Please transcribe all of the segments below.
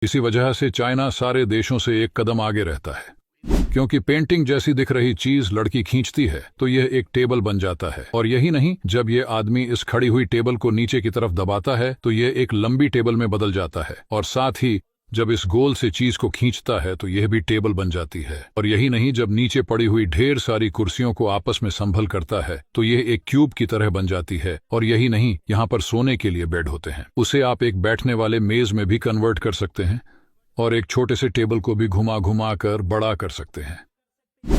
इसी वजह से चाइना सारे देशों से एक कदम आगे रहता है, क्योंकि पेंटिंग जैसी दिख रही चीज लड़की खींचती है तो यह एक टेबल बन जाता है। और यही नहीं, जब ये आदमी इस खड़ी हुई टेबल को नीचे की तरफ दबाता है तो यह एक लंबी टेबल में बदल जाता है। और साथ ही जब इस गोल से चीज को खींचता है तो यह भी टेबल बन जाती है। और यही नहीं, जब नीचे पड़ी हुई ढेर सारी कुर्सियों को आपस में संभल करता है तो यह एक क्यूब की तरह बन जाती है। और यही नहीं, यहाँ पर सोने के लिए बेड होते हैं, उसे आप एक बैठने वाले मेज में भी कन्वर्ट कर सकते हैं और एक छोटे से टेबल को भी घुमा घुमा कर बड़ा कर सकते हैं।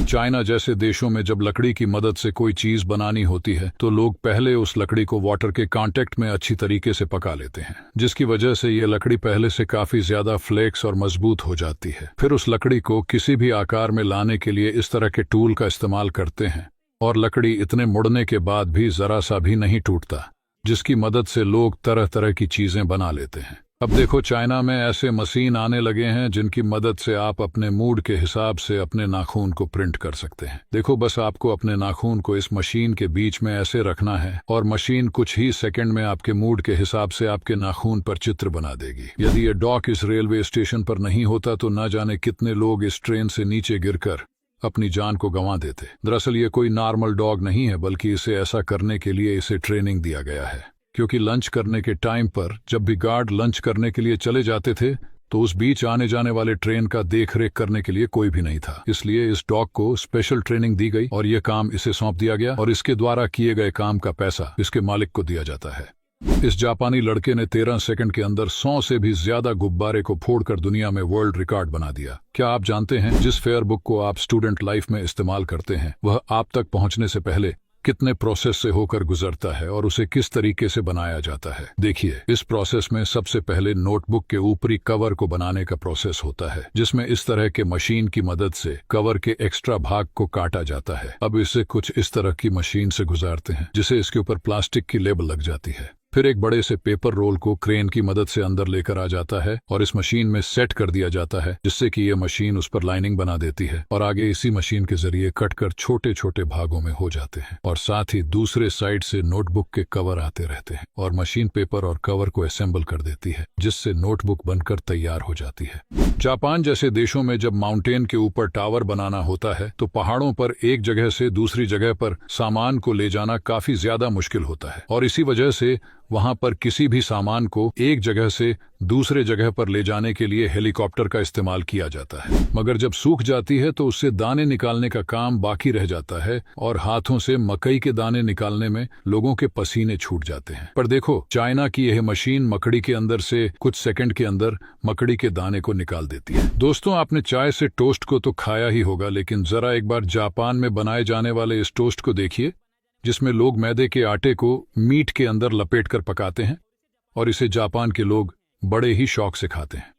चाइना जैसे देशों में जब लकड़ी की मदद से कोई चीज बनानी होती है तो लोग पहले उस लकड़ी को वाटर के कांटेक्ट में अच्छी तरीके से पका लेते हैं, जिसकी वजह से ये लकड़ी पहले से काफी ज्यादा फ्लेक्स और मजबूत हो जाती है। फिर उस लकड़ी को किसी भी आकार में लाने के लिए इस तरह के टूल का इस्तेमाल करते हैं और लकड़ी इतने मुड़ने के बाद भी जरा सा भी नहीं टूटता, जिसकी मदद से लोग तरह तरह की चीजें बना लेते हैं। अब देखो, चाइना में ऐसे मशीन आने लगे हैं जिनकी मदद से आप अपने मूड के हिसाब से अपने नाखून को प्रिंट कर सकते हैं। देखो, बस आपको अपने नाखून को इस मशीन के बीच में ऐसे रखना है और मशीन कुछ ही सेकंड में आपके मूड के हिसाब से आपके नाखून पर चित्र बना देगी। यदि ये डॉग इस रेलवे स्टेशन पर नहीं होता तो न जाने कितने लोग इस ट्रेन से नीचे गिरकर अपनी जान को गंवा देते। दरअसल ये कोई नॉर्मल डॉग नहीं है, बल्कि इसे ऐसा करने के लिए इसे ट्रेनिंग दिया गया है, क्योंकि लंच करने के टाइम पर जब भी गार्ड लंच करने के लिए चले जाते थे तो उस बीच आने जाने वाले ट्रेन का देख रेख करने के लिए कोई भी नहीं था। इसलिए इस डॉग को स्पेशल ट्रेनिंग दी गई और यह काम इसे सौंप दिया गया और इसके द्वारा किए गए काम का पैसा इसके मालिक को दिया जाता है। इस जापानी लड़के ने 13 सेकंड के अंदर 100 से भी ज्यादा गुब्बारे को फोड़कर दुनिया में वर्ल्ड रिकॉर्ड बना दिया। क्या आप जानते हैं जिस फेयर बुक को आप स्टूडेंट लाइफ में इस्तेमाल करते हैं वह आप तक पहुंचने से पहले कितने प्रोसेस से होकर गुजरता है और उसे किस तरीके से बनाया जाता है? देखिए, इस प्रोसेस में सबसे पहले नोटबुक के ऊपरी कवर को बनाने का प्रोसेस होता है, जिसमें इस तरह के मशीन की मदद से कवर के एक्स्ट्रा भाग को काटा जाता है। अब इसे कुछ इस तरह की मशीन से गुजारते हैं जिसे इसके ऊपर प्लास्टिक की लेबल लग जाती है। फिर एक बड़े से पेपर रोल को क्रेन की मदद से अंदर लेकर आ जाता है और इस मशीन में सेट कर दिया जाता है, जिससे कि यह मशीन उस पर लाइनिंग बना देती है और आगे इसी मशीन के जरिए कटकर छोटे छोटे भागों में हो जाते हैं। और साथ ही दूसरे साइड से नोटबुक के कवर आते रहते हैं और मशीन पेपर और कवर को असेंबल कर देती है, जिससे नोटबुक बनकर तैयार हो जाती है। जापान जैसे देशों में जब माउंटेन के ऊपर टावर बनाना होता है तो पहाड़ों पर एक जगह से दूसरी जगह पर सामान को ले जाना काफी ज्यादा मुश्किल होता है और इसी वजह से वहां पर किसी भी सामान को एक जगह से दूसरे जगह पर ले जाने के लिए हेलीकॉप्टर का इस्तेमाल किया जाता है। मगर जब सूख जाती है तो उससे दाने निकालने का काम बाकी रह जाता है और हाथों से मकई के दाने निकालने में लोगों के पसीने छूट जाते हैं। पर देखो, चाइना की यह मशीन मकड़ी के अंदर से कुछ सेकंड के अंदर मकड़ी के दाने को निकाल देती है। दोस्तों, आपने चाय से टोस्ट को तो खाया ही होगा, लेकिन जरा एक बार जापान में बनाए जाने वाले इस टोस्ट को देखिए, जिसमें लोग मैदे के आटे को मीट के अंदर लपेटकर पकाते हैं और इसे जापान के लोग बड़े ही शौक से खाते हैं।